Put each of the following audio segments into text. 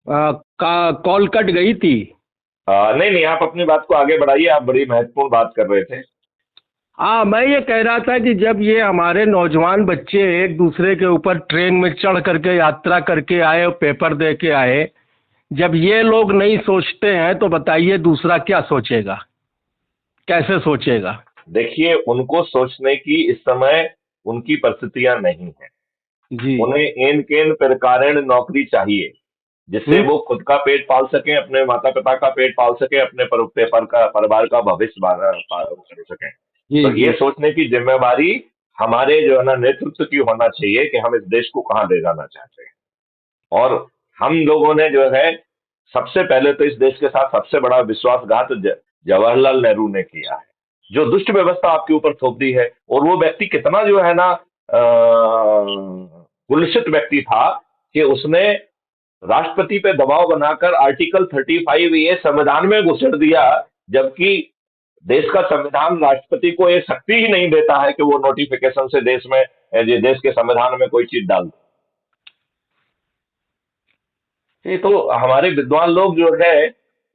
Call cut गई थी। नहीं नहीं, आप अपनी बात को आगे बढ़ाइए, आप बड़ी महत्वपूर्ण बात कर रहे थे। हाँ, मैं ये कह रहा था कि जब ये हमारे नौजवान बच्चे एक दूसरे के ऊपर ट्रेन में चढ़ करके यात्रा करके आए और पेपर दे के आए, जब ये लोग नहीं सोचते हैं तो बताइए दूसरा क्या सोचेगा, कैसे सोचेगा। देखिए, उनको सोचने की इस समय उनकी परिस्थितियां नहीं है। जी। उन्हें एन केन प्रकारेण नौकरी चाहिए, जिससे हम्म। वो खुद का पेट पाल सकें, अपने माता पिता का पेट पाल सकें, अपने परिवार का भविष्य कर सकें। जी तो ये जी। सोचने की जिम्मेवारी हमारे जो है ना नेतृत्व की होना चाहिए कि हम इस देश को कहाँ ले जाना चाहते हैं। और हम लोगों ने जो है, सबसे पहले तो इस देश के साथ सबसे बड़ा विश्वासघात जवाहरलाल नेहरू ने किया है, जो दुष्ट व्यवस्था आपके ऊपर थोप दी है। और वो व्यक्ति कितना जो है ना कुलसित व्यक्ति था कि उसने राष्ट्रपति पे दबाव बनाकर आर्टिकल 35 ये संविधान में घुसेड़ दिया, जबकि देश का संविधान राष्ट्रपति को ये शक्ति ही नहीं देता है कि वो नोटिफिकेशन से देश के संविधान में कोई चीज डाल दे। ये तो हमारे विद्वान लोग जो है,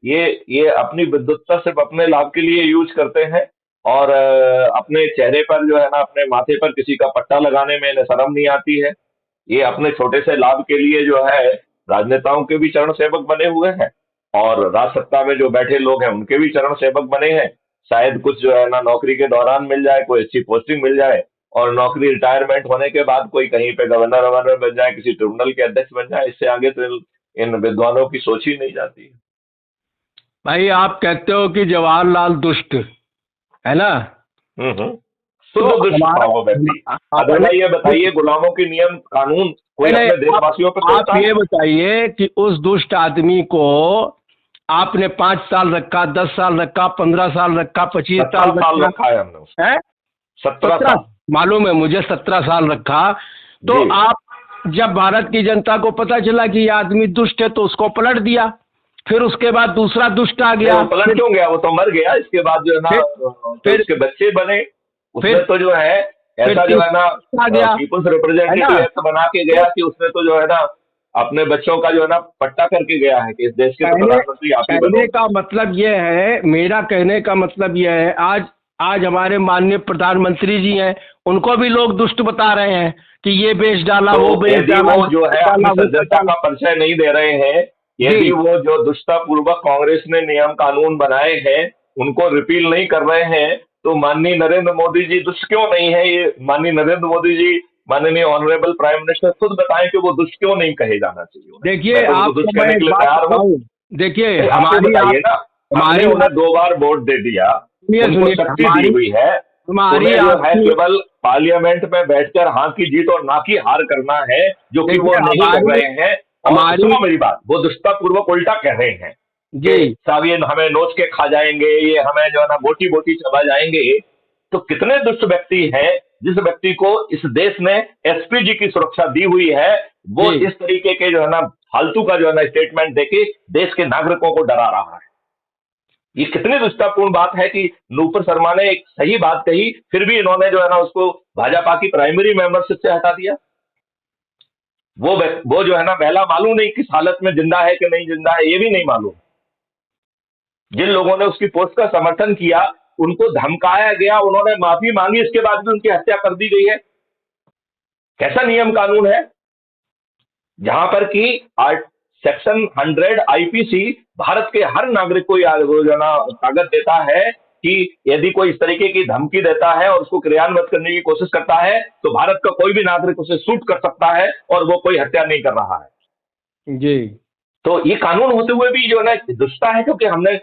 ये अपनी विद्वत्ता सिर्फ अपने लाभ के लिए यूज करते हैं। और अपने चेहरे पर जो है ना, अपने माथे पर किसी का पट्टा लगाने में इन्हें शर्म नहीं आती है। ये अपने छोटे से लाभ के लिए जो है राजनेताओं के भी चरण सेवक बने हुए हैं, और राज सत्ता में जो बैठे लोग हैं उनके भी चरण सेवक बने हैं। शायद कुछ जो है ना नौकरी के दौरान मिल जाए, कोई अच्छी पोस्टिंग मिल जाए, और नौकरी रिटायरमेंट होने के बाद कोई कहीं पे गवर्नर ववर्नर बन जाए, किसी ट्रिब्यूनल के अध्यक्ष बन जाए। इससे आगे तो इन विद्वानों की सोच ही नहीं जाती है। भाई, आप कहते हो कि जवाहरलाल दुष्ट है ना। हम्म। तो शुद्ध दुष्ट था हमारा वो व्यक्ति। नहीं अदरवाइज ये बताइए, गुलामों के नियम कानून कोई नहीं, अपने आप देशवासियों पे आप तोड़ता है? ये बताइए कि उस दुष्ट आदमी को आपने 5 साल रखा, 10 साल रखा, 15 साल रखा, 25 साल 17 साल रखा, रखा है हमने उसको। है 17 साल। 17। मालूम है मुझे, 17 साल रखा। तो जी। आप, जब भारत की जनता को पता चला कि ये आदमी दुष्ट है तो उसको पलट दिया। फिर उसके बाद दूसरा दुष्ट आ नहीं, गया। वो पलट क्यों गया? वो तो मर गया। इसके बाद जो है ना फिर जो फिर उसके बच्चे बने, उसमें फिर तो जो है फिर ऐसा जो है ना तीसरा आ गया, पीपुल्स है ना। रिप्रेजेंटेटिव ऐसा बना के तो गया कि उसने तो जो है ना अपने बच्चों का जो है ना पट्टा करके गया है कि इस देश के तो कहने प्रधानमंत्री आप ही कहने बनोगे। का मतलब ये है, मेरा कहने का मतलब ये है, आज आज हमारे माननीय प्रधानमंत्री जी हैं, उनको भी लोग दुष्ट बता रहे हैं कि ये बेच डाला, तो वो बेच यदि डाला, वो ये जो कर है अपनी डाला, वो कर सज्जनता डाला। का परिचय नहीं दे रहे हैं, यदि जी। वो जो दुष्टतापूर्वक कांग्रेस ने नियम कानून बनाए हैं उनको रिपील नहीं कर रहे हैं, तो माननीय नरेंद्र मोदी जी दुष्ट क्यों नहीं है? ये माननीय नरेंद्र मोदी जी, माननीय ऑनरेबल प्राइम मिनिस्टर खुद बताएं कि वो दुष्ट क्यों नहीं कहे जाना चाहिए उन्हें। मैं देखिए, तो उनको दुष्ट आपको मैं कहने के एक लिए बात तैयार हूं। बताऊं। देखिए, नहीं, आप ये हमारी बताइए आप ना, हमने हमारी उन्हें आप 2 बार वोट दे दिया, सुनिए उनको सुनिए, शक्ति दी हमारी हुई है। हमारी उन्हें जो है आपकी केवल पार्लियामेंट में बैठकर हाँ की जीत और ना की हार करना है, जो कि वो देखिए, नहीं कर हमारी रहे हैं। और हमारी सुनो मेरी बात, वो दुष्टतापूर्वक उल्टा कह रहे हैं कि जी। साहब ये हमें नोच के खा जाएंगे, ये हमें जो है ना बोटी बोटी चबा जाएंगे। तो कितने दुष्ट व्यक्ति हैं जिस व्यक्ति को इस देश ने एसपीजी की सुरक्षा दी हुई है, वो जी। इस तरीके के जो है ना फालतू का जो है ना स्टेटमेंट देके देश के नागरिकों को डरा रहा है। ये कितनी दुष्टापूर्ण बात है कि नूपुर शर्मा ने एक सही बात कही, फिर भी इन्होंने जो है ना उसको भाजपा की प्राइमरी मेंबरशिप से हटा दिया। वो जो है ना महिला मालूम नहीं किस हालत में जिंदा है कि नहीं जिंदा है, ये भी नहीं मालूम। जिन लोगों ने उसकी पोस्ट का समर्थन किया उनको धमकाया गया, उन्होंने माफी मांगी, इसके बाद भी उनकी हत्या कर दी गई है। कैसा नियम कानून है जहां पर कि आर्ट सेक्शन 100 आईपीसी भारत के हर नागरिक को यह जो है ना ताकत देता है कि यदि कोई इस तरीके की धमकी देता है और उसको क्रियान्वित करने की कोशिश करता है तो भारत का कोई भी नागरिक उसे शूट कर सकता है, और वो कोई हत्या नहीं कर रहा है। जी। तो ये कानून होते हुए भी जो है ना दुष्टता है, क्योंकि हमने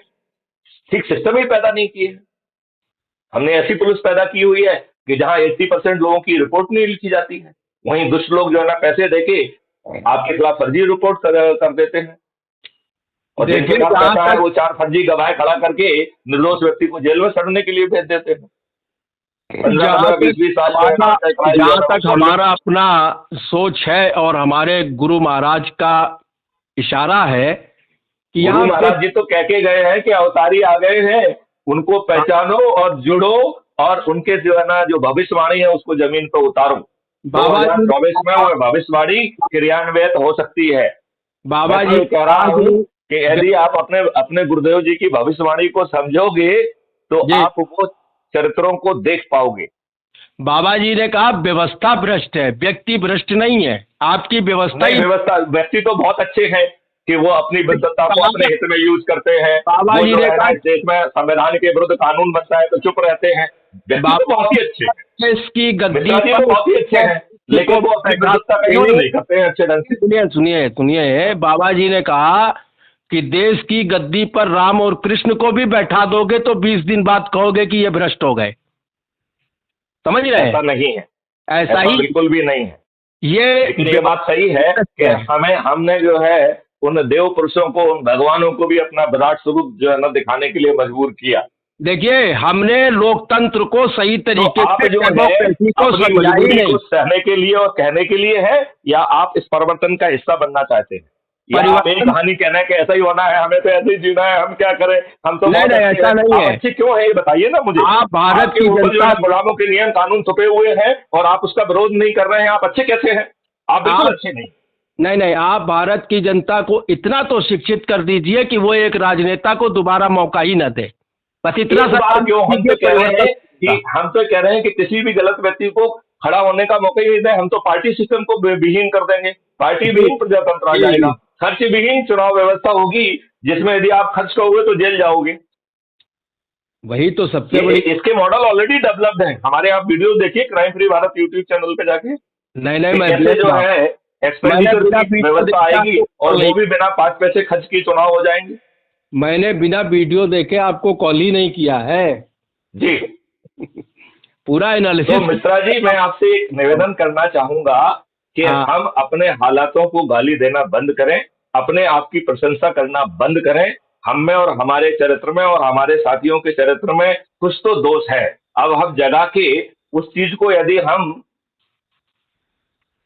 ठीक सिस्टम ही पैदा नहीं किए। हमने ऐसी पुलिस पैदा की हुई है कि जहां 80% लोगों की रिपोर्ट नहीं लिखी जाती है, वहीं दुष्ट लोग जो है ना पैसे देके आपके खिलाफ फर्जी रिपोर्ट कर देते हैं, और जिनके देखिए, पास जहाँ पैसा है तक वो 4 फर्जी गवाह खड़ा करके निर्दोष व्यक्ति को जेल में सड़ने के लिए भेज देते हैं। 15-15 20-20 साल जो है ना ट्रायल जो है जहाँ ना वो तक छोड़ हमारा देते अपना सोच है और हमारे गुरु महाराज का इशारा है कि हैं। गुरु यहाँ पे महाराज जी तो कह के गए हैं कि अवतारी आ गए हैं, उनको पहचानो और जुड़ो, और उनके जो है ना जो भविष्यवाणी है उसको जमीन पर उतारो। बाबा जी 2024 में वो भविष्यवाणी क्रियान्वित हो सकती है। बाबा मैं तो जी ये कह रहा आज हूँ कि यदि आप अपने अपने गुरुदेव जी की भविष्यवाणी को समझोगे तो जी आप वो चरित्रों को देख पाओगे। बाबा जी ने कहा व्यवस्था भ्रष्ट है, व्यक्ति भ्रष्ट नहीं है, आपकी व्यवस्था नहीं, ही। व्यवस्था व्यक्ति तो बहुत अच्छे हैं कि वो अपनी विद्वत्ता को अपने हित में यूज करते हैं। बाबा वो जी जो ने है ना, कहा इस देश में संविधान के विरुद्ध कानून बनता है तो चुप रहते हैं। व्यक्ति तो बाबा बहुत ही अच्छे हैं, देश की गद्दी मिश्रा जी तो पर बहुत ही अच्छे हैं, को लेकिन वो अपनी बैठा विद्वत्ता का यूज नहीं करते हैं अच्छे ढंग से। सुनिए सुनिए सुनिए, बाबा जी ने कहा कि देश की गद्दी पर राम और कृष्ण को भी बैठा दोगे तो 20 दिन बाद कहोगे कि ये भ्रष्ट हो गए। समझ रहे ऐसा हैं? नहीं है, ऐसा ऐसा ही बिल्कुल भी नहीं है। लेकिन ये ये बात सही है कि हमने जो है उन देव पुरुषों को, उन भगवानों को भी अपना विराट स्वरूप जो है ना दिखाने के लिए मजबूर किया। देखिए हमने लोकतंत्र को सही तो तरीके आप से जो है डेमोक्रेसी को अपनी समझा ही मजबूरी नहीं। को सहने के लिए और कहने के लिए है, या आप इस परिवर्तन का हिस्सा बनना चाहते हैं, या आप एक परिवर्तन कहानी कहना है कि ऐसा ही होना है, हमें तो ऐसे ही जीना है, हम क्या करें, हम तो नहीं बहुत नहीं, अच्छे ऐसा हैं। नहीं आप है। अच्छे क्यों हैं ये बताइए ना मुझे। आप भारत आपके की ऊपर जो जनता, है गुलामों के नियम कानून थोपे हुए हैं और आप उसका विरोध नहीं कर रहे हैं, आप अच्छे कैसे हैं? आप बिल्कुल आप अच्छे नहीं। नहीं नहीं, आप भारत की जनता को इतना तो शिक्षित कर दीजिए कि वो एक राजनेता को दोबारा मौका ही न दे। बस इतना एक सा बार कर क्यों, हम दीजिए, तो कह रहे हैं परिवर्तन कि किसी भी गलत व्यक्ति को खड़ा होने का मौका ही नहीं दें। हम तो पार्टी सिस्टम को विहीन कर देंगे, पार्टी जी विहीन प्रजातंत्र आ जाएगा, जी, खर्च विहीन चुनाव व्यवस्था होगी जिसमें यदि आप खर्च करोगे तो जेल जाओगे। वही तो सबसे ये बड़ी। इसके मॉडल ऑलरेडी डेवलप्ड हैं हमारे। आप वीडियो देखिए crime free Bharat YouTube channel पे जाके नहीं नहीं, कि मैं कैसे देख जो रहा हूँ। है मैंने एक्सपेंडिचर बिना की वीडियो व्यवस्था देखे आएगी आपको और कॉल नहीं वो भी बिना 5 पैसे खर्च की चुनाव हो जाएंगे। मैंने बिना वीडियो देखे आपको कॉल ही नहीं किया है। जी। पूरा तो एनालिसिस। मिश्रा जी, मैं आपसे एक निवेदन करना चाहूंगा कि हाँ हम अपने हालातों को गाली देना बंद करें, अपने आप की प्रशंसा करना बंद करें। हम में और हमारे चरित्र में और हमारे साथियों के चरित्र में कुछ तो दोष है। अब हम जगा के उस चीज को यदि हम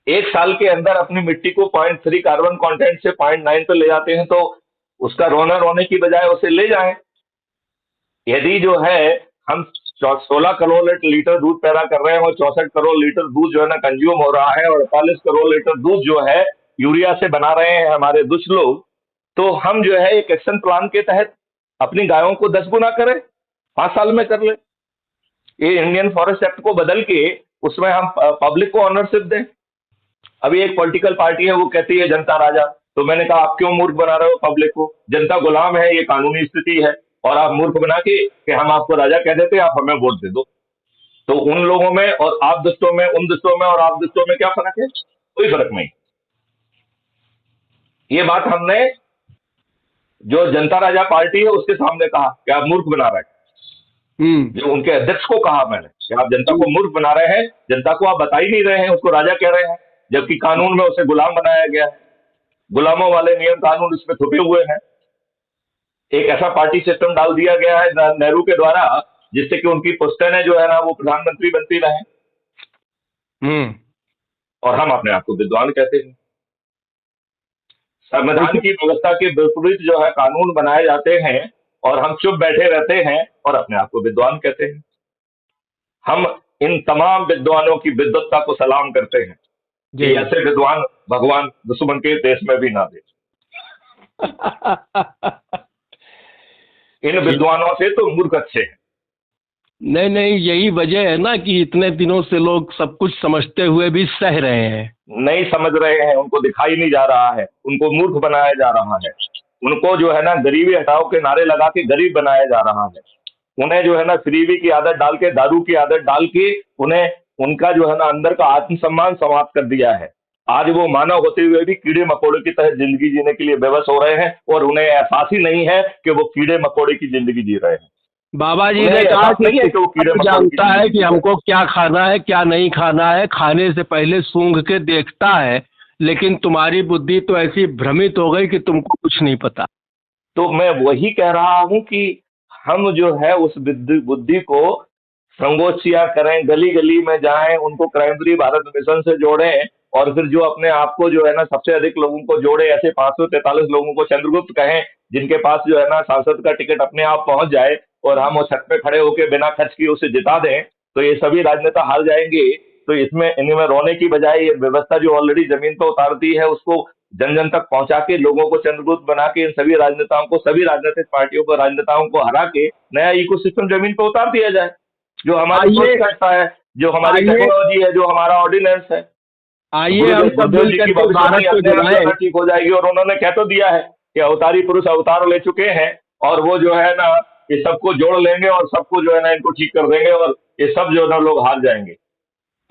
1 साल के अंदर अपनी मिट्टी को 0.3 कार्बन कंटेंट से 0.9 पे ले जाते हैं, तो उसका रोना रोने की बजाय उसे ले जाएं। यदि जो है हम 16 करोड़ लीटर दूध पैदा कर रहे हैं और 64 करोड़ लीटर दूध जो है ना कंज्यूम हो रहा है, और 48 करोड़ लीटर दूध जो है यूरिया से बना रहे हैं हमारे दुष्ट लोग, तो हम जो है एक एक्शन प्लान के तहत अपनी गायों को 10 गुना करें, 5 साल में कर ले। ये इंडियन फॉरेस्ट एक्ट को बदल के उसमें हम पब्लिक को ऑनरशिप दें। अभी एक पॉलिटिकल पार्टी है वो कहती है जनता राजा, तो मैंने कहा आप क्यों मूर्ख बना रहे हो पब्लिक को? जनता गुलाम है, ये कानूनी स्थिति है, और आप मूर्ख बना के कि हम आपको राजा कह देते हैं, आप हमें वोट दे दो। तो उन लोगों में और आप दुष्टों में, उन दुष्टों में और आप दुष्टों में क्या फर्क है? कोई फर्क नहीं। ये बात हमने जो जनता राजा पार्टी है उसके सामने कहा कि आप मूर्ख बना रहे हैं। जो उनके अध्यक्ष को कहा मैंने कि आप जनता को मूर्ख बना रहे हैं, जनता को आप बता ही नहीं रहे हैं, उसको राजा कह रहे हैं, जबकि कानून में उसे गुलाम बनाया गया है। गुलामों वाले नियम कानून इसमें छुपे हुए हैं। एक ऐसा पार्टी सिस्टम डाल दिया गया है नेहरू के द्वारा जिससे कि उनकी पुश्तैनें जो है ना वो प्रधानमंत्री बनती रहे, और हम अपने आप को विद्वान कहते हैं। संविधान की व्यवस्था के विपरीत जो है कानून बनाए जाते हैं और हम चुप बैठे रहते हैं और अपने आप को विद्वान कहते हैं। हम इन तमाम विद्वानों की विद्वत्ता को सलाम करते हैं कि ऐसे विद्वान भगवान दुश्मन के देश में भी ना दे। इन विद्वानों से तो मूर्ख अच्छे हैं। नहीं नहीं, यही वजह है ना कि इतने दिनों से लोग सब कुछ समझते हुए भी सह रहे हैं। नहीं समझ रहे हैं, उनको दिखाई नहीं जा रहा है, उनको मूर्ख बनाया जा रहा है, उनको जो है ना गरीबी हटाओ के नारे लगा के गरीब बनाया जा रहा है, उन्हें जो है ना फ्रीबी की आदत डाल के, दारू की आदत डाल के उन्हें उनका जो है ना अंदर का आत्मसम्मान समाप्त कर दिया है। आज वो मानव होते हुए भी कीड़े मकोड़े की तरह जिंदगी जीने के लिए बेबस हो रहे हैं और उन्हें एहसास ही नहीं है कि वो कीड़े मकोड़े की जिंदगी जी रहे हैं। बाबा जी उन्हें ने कहा एहसास नहीं है कि कि वो कीड़े मकोड़े की जानता है जिंदगी कि जी रहे हैं। हमको क्या खाना है क्या नहीं खाना है, खाने से पहले सूंघ के देखता है, लेकिन तुम्हारी बुद्धि तो ऐसी भ्रमित हो गई कि तुमको कुछ नहीं पता। तो मैं वही कह रहा हूं कि हम जो है उस बुद्धि को संगोष्ठियां करें, गली गली में जाएं, उनको क्राइम फ्री भारत मिशन से जोड़ें, और फिर जो अपने आप को जो है ना सबसे अधिक लोगों को जोड़े, ऐसे 543 लोगों को चंद्रगुप्त कहें जिनके पास जो है ना सांसद का टिकट अपने आप पहुंच जाए, और हम उस छत पे खड़े होकर बिना खर्च किए उसे जिता दें, तो ये सभी राजनेता हार जाएंगे। तो इसमें इनमें रोने की बजाय ये व्यवस्था जो ऑलरेडी जमीन पर उतारती है उसको जन जन तक पहुंचा के लोगों को चंद्रगुप्त बना के इन सभी राजनेताओं को, सभी राजनीतिक पार्टियों को, राजनेताओं को हरा के नया इकोसिस्टम जमीन पर उतार दिया जाए, जो हमारी आइए प्रोत्साहकता है, जो हमारी आइए टेक्नोलॉजी है, जो हमारा ऑर्डिनेंस है। आइए हम गुरुदेव सब गुरुदेव मिल जी की करके भविष्यवाणी भारत को अपने आप जो है जलाएं। ना ठीक हो जाएगी, और उन्होंने कह तो दिया है कि अवतारी पुरुष अवतार ले चुके हैं, और वो जो है ना ये सबको जोड़ लेंगे और सबको जो है ना इनको ठीक कर देंगे, और ये सब जो है ना लोग हार जाएंगे।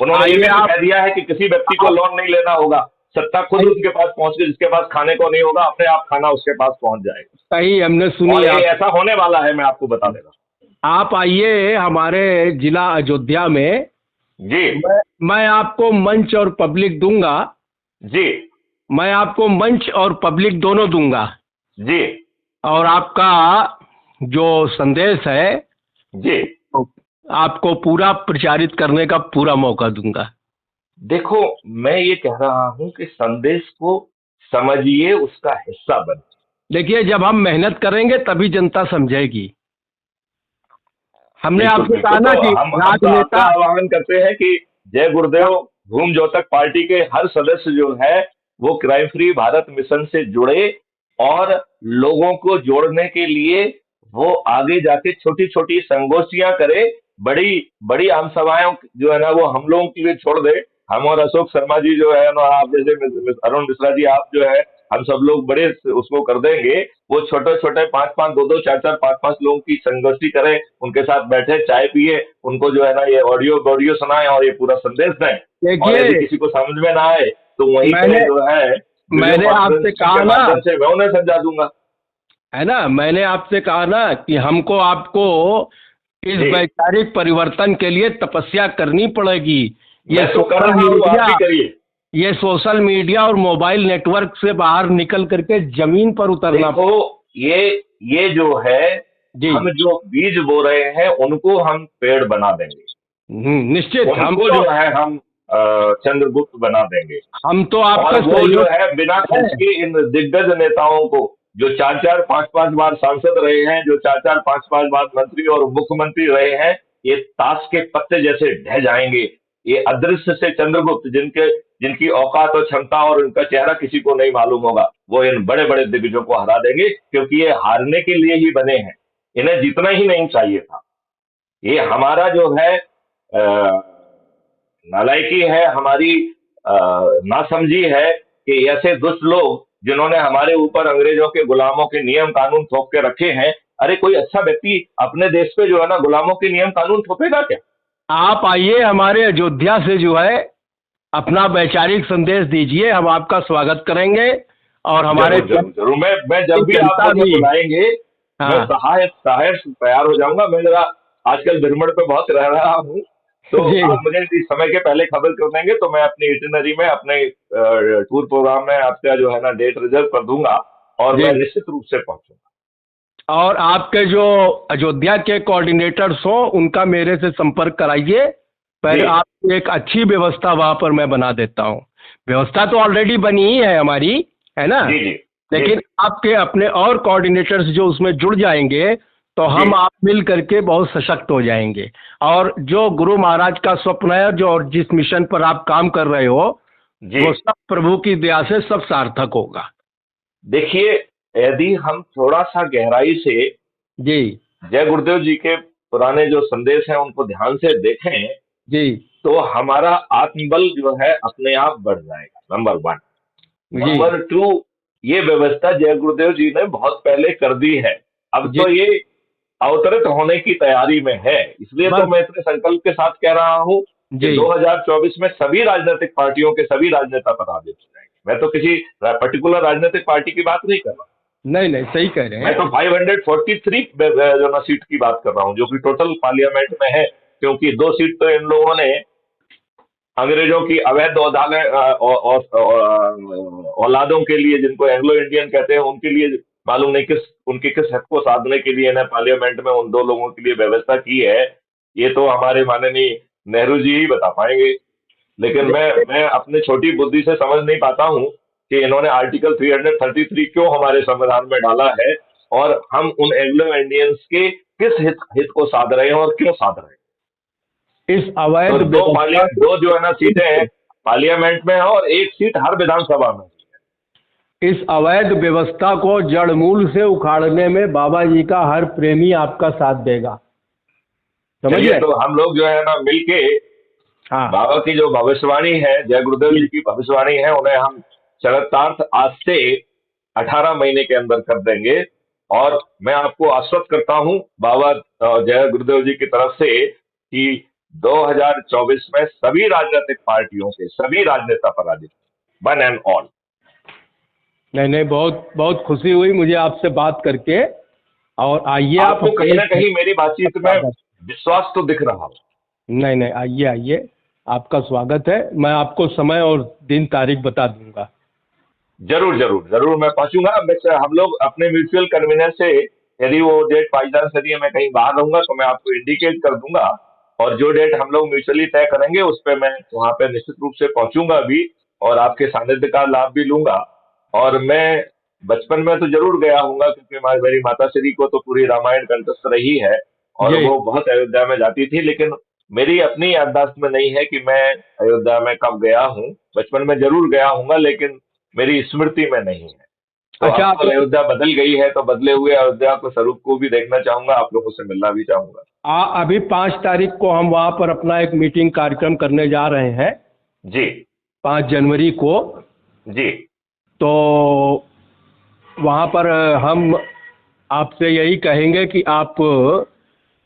उन्होंने ये आइए भी तो आप कह दिया है कि किसी व्यक्ति को आप लोन नहीं लेना होगा, सत्ता खुद सही उसके पास पहुंच के, जिसके पास खाने को नहीं होगा अपने आप खाना उसके पास पहुंच जाएगा। सही हमने सुनी और ये आप। ऐसा होने वाला है, मैं आपको बता दे रहा आप आइए हमारे जिला अयोध्या में। हूँ। जी मैं आपको मंच और पब्लिक दूंगा। जी मैं आपको मंच और पब्लिक दोनों दूंगा, जी और आपका जो संदेश है जी। तो आपको पूरा प्रचारित करने का पूरा मौका दूंगा। देखो, मैं ये कह रहा हूं कि संदेश को समझिए, उसका हिस्सा बनिए। देखिए, जब हम मेहनत करेंगे तभी जनता समझेगी। हमने बिल्कुल आपसे कहा बिल्कुल, ना तो कि हम तो आपका राजनेता। आह्वान करते हैं कि जय गुरुदेव भूम ज्योतक पार्टी के हर सदस्य जो है वो क्राइम फ्री भारत मिशन से जुड़े, और लोगों को जोड़ने के लिए वो आगे जाके छोटी छोटी संगोष्ठियां करे, बड़ी बड़ी आम सभाएं जो है ना वो हम लोगों के लिए छोड़ दे। हम और अशोक शर्मा जी जो है ना, आप जैसे अरुण मिश्रा जी, आप जो है, हम सब लोग बड़े उसको कर देंगे। वो छोटे छोटे 5-5, 2-2, 4-4, 5-5 लोगों की संगोष्ठी करें, उनके साथ बैठे, चाय पिए, उनको जो है ना ये ऑडियो ऑडियो सुनाएं और ये पूरा संदेश दें। और यदि देखिए, किसी को समझ में ना आए तो वहीं पे मैंने जो है वीडियो मैंने आपसे कॉन्फ्रेंसिंग कहा के ना, माध्यम से मैं उन्हें समझा दूंगा। है ना, मैंने आपसे कहा ना कि हमको आपको इस जी, वैचारिक परिवर्तन के लिए तपस्या करनी पड़ेगी। ये मैं तो कर सोशल रहा हूँ, आप मीडिया भी करिए। ये सोशल मीडिया और मोबाइल नेटवर्क से बाहर निकल करके जमीन पर उतरना। देखो, ये ये जो है, जी। हम जो बीज बो रहे हैं उनको हम पेड़ बना देंगे, निश्चित। उनको जो है हम चंद्रगुप्त बना देंगे। हम तो और आपका वो जो सहयोग है बिना है। खर्च के इन दिग्गज नेताओं को, जो 4-4, 5-5 बार सांसद रहे हैं, जो 4-4, 5-5 बार मंत्री और मुख्यमंत्री रहे हैं, ये ताश के पत्ते जैसे ढह जाएंगे। ये अदृश्य से चंद्रगुप्त, जिनकी औकात और क्षमता और उनका चेहरा किसी को नहीं मालूम होगा, वो इन बड़े बड़े दिग्गजों को हरा देंगे, क्योंकि ये हारने के लिए ही बने हैं। इन्हें जीतना ही नहीं चाहिए था। ये हमारा जो है नालायकी है, हमारी नासमझी है कि ऐसे दुष्ट लोग जिन्होंने हमारे ऊपर अंग्रेजों के गुलामों के नियम कानून थोप के रखे हैं। अरे कोई अच्छा व्यक्ति अपने देश पे जो है ना गुलामों के नियम कानून थोपेगा क्या? आप आइए हमारे अयोध्या से जो है अपना वैचारिक संदेश दीजिए, हम आपका स्वागत करेंगे। और हमारे जरूर जरूर जरूर, मैं जब भी आप जनता मुझे भी। बुलाएंगे मैं हाँ। सहाय सहाय से तैयार हो जाऊंगा। मैं जरा आजकल भ्रमण पे बहुत रह रहा हूँ, तो जी। आप मुझे इस समय के पहले खबर कर देंगे तो मैं अपनी इटिनरी में, अपने टूर प्रोग्राम में आपका जो है ना डेट रिजर्व कर दूंगा, और जी। मैं निश्चित रूप से पहुंचूंगा। और आपके जो अयोध्या के कोऑर्डिनेटर्स हों उनका मेरे से संपर्क कराइए। जी पर आप एक अच्छी व्यवस्था वहाँ पर मैं बना देता हूँ। व्यवस्था तो ऑलरेडी बनी ही है हमारी, है ना। जी जी जी लेकिन आपके अपने और कोऑर्डिनेटर्स जो उसमें जुड़ जाएंगे तो जी हम आप मिल करके बहुत सशक्त हो जाएंगे। और जो गुरु महाराज का स्वप्न है, जो और जिस मिशन पर आप काम कर रहे हो, जी। वो सब प्रभु की दया से सब सार्थक होगा। देखिए, यदि हम थोड़ा सा गहराई से जी। जय गुरुदेव जी के पुराने जो संदेश हैं उनको ध्यान से देखें, जी। तो हमारा आत्मबल जो है अपने आप बढ़ जाएगा, नंबर 1। जी। नंबर 2, ये व्यवस्था जय गुरुदेव जी ने बहुत पहले कर दी है। अब जी। तो ये अवतरित होने की तैयारी में है, इसलिए तो बस। मैं इतने संकल्प के साथ कह रहा हूं कि जी। 2024 में सभी राजनीतिक पार्टियों के सभी राजनेता पराजित हो जाएंगे। मैं तो किसी पर्टिकुलर राजनीतिक पार्टी की बात नहीं कर रहा, नहीं नहीं, सही कह रहे मैं तो हैं। 543 जो ना सीट की बात कर रहा हूं, जो कि टोटल पार्लियामेंट में है। क्योंकि 2 सीट तो इन लोगों ने अंग्रेजों की अवैध औलादों के लिए, जिनको एंग्लो इंडियन कहते हैं, उनके लिए मालूम नहीं उनके किस हक को साधने के लिए इन्हें पार्लियामेंट में उन 2 लोगों के लिए व्यवस्था की है, ये तो हमारे माननीय नेहरू जी ही बता पाएंगे। लेकिन मैं अपने छोटी बुद्धि से समझ नहीं पाता हूं कि इन्होंने आर्टिकल 333 क्यों हमारे संविधान में डाला है, और हम उन एंग्लो इंडियंस के किस हित को साध रहे हैं और क्यों साध रहे हैं। इस तो अवैध व्यवस्था 2 जो है ना सीटें पार्लियामेंट में है और 1 सीट हर विधानसभा में। इस अवैध व्यवस्था को जड़ मूल से उखाड़ने में बाबा जी का हर प्रेमी आपका साथ देगा, समझिए। चलिए, तो हम लोग जो है ना मिलके हाँ बाबा की जो भविष्यवाणी है, जय गुरुदेव जी की भविष्यवाणी है, उन्हें हम चरितार्थ आज से 18 महीने के अंदर कर देंगे। और मैं आपको आश्वस्त करता हूं बाबा जय गुरुदेव जी की तरफ से कि 2024 में सभी राजनीतिक पार्टियों के सभी राजनेता पराजित, वन एंड ऑल। नहीं नहीं, बहुत बहुत खुशी हुई मुझे आपसे बात करके। और आइए आप आपको कहीं ना कहीं मेरी बातचीत में विश्वास तो दिख रहा हो। नहीं नहीं, आइए आइए, आपका स्वागत है। मैं आपको समय और दिन तारीख बता दूंगा। जरूर जरूर जरूर, मैं पहुंचूंगा। हम लोग अपने म्यूचुअल कन्वीनियंस से यदि वो डेट बाई चांस यदि मैं कहीं बाहर रहूंगा तो मैं आपको इंडिकेट कर दूंगा, और जो डेट हम लोग म्यूचुअली तय करेंगे उस पर मैं वहां पे निश्चित रूप से पहुंचूंगा भी, और आपके सानिध्य का लाभ भी लूंगा। और मैं बचपन में तो जरूर गया हूंगा, क्योंकि मेरी माता श्री को तो पूरी रामायण कंठस्थ रही है और जी वो बहुत अयोध्या में जाती थी, लेकिन मेरी अपनी याददाश्त में नहीं है कि मैं अयोध्या में कब गया हूँ। बचपन में जरूर गया हूंगा, लेकिन मेरी स्मृति में नहीं है। तो अच्छा। अब तो अयोध्या बदल गई है, तो बदले हुए अयोध्या को स्वरूप को भी देखना चाहूंगा, आप लोगों से मिलना भी चाहूंगा। अभी 5 तारीख को हम वहाँ पर अपना एक मीटिंग कार्यक्रम करने जा रहे हैं, जी 5 जनवरी को। जी। तो वहाँ पर हम आपसे यही कहेंगे कि आप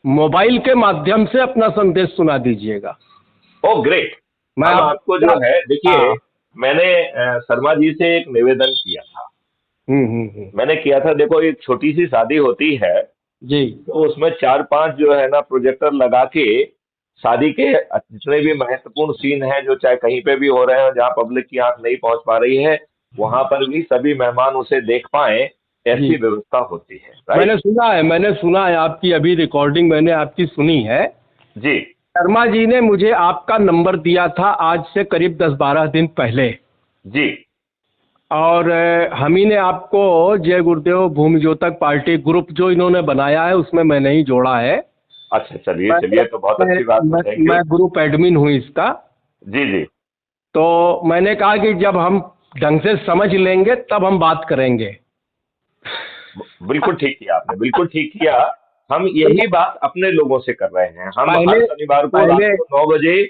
मोबाइल के माध्यम से अपना संदेश सुना दीजिएगा। ओ ग्रेट। मैं हम आपको जो है, देखिए, हाँ। मैंने शर्मा जी से एक निवेदन किया था। मैंने किया था, देखो एक छोटी सी शादी होती है जी तो उसमें 4-5 जो है ना प्रोजेक्टर लगा के शादी के जितने भी महत्वपूर्ण सीन हैं, जो चाहे कहीं पे भी हो रहे हैं, जहाँ पब्लिक की आंख नहीं पहुंच पा रही है, वहां पर भी सभी मेहमान उसे देख पाए, ऐसी जी। व्यवस्था होती है। राइट। मैंने सुना है आपकी अभी रिकॉर्डिंग मैंने आपकी सुनी है। जी शर्मा जी ने मुझे आपका नंबर दिया था आज से करीब 10-12 दिन पहले। जी। और हम ही ने आपको जय गुरुदेव भूमि ज्योतक पार्टी ग्रुप जो इन्होंने बनाया है उसमें मैंने ही जोड़ा है। अच्छा, चलिए चलिए, तो बहुत अच्छी बात है, थैंक यू। मैं ग्रुप एडमिन हूँ इसका। जी जी। तो मैंने कहा कि जब हम ढंग से समझ लेंगे तब हम बात करेंगे। बिल्कुल ठीक किया आपने, बिल्कुल ठीक किया। हम यही बात अपने लोगों से कर रहे हैं। हम हर शनिवार को रात को 9 बजे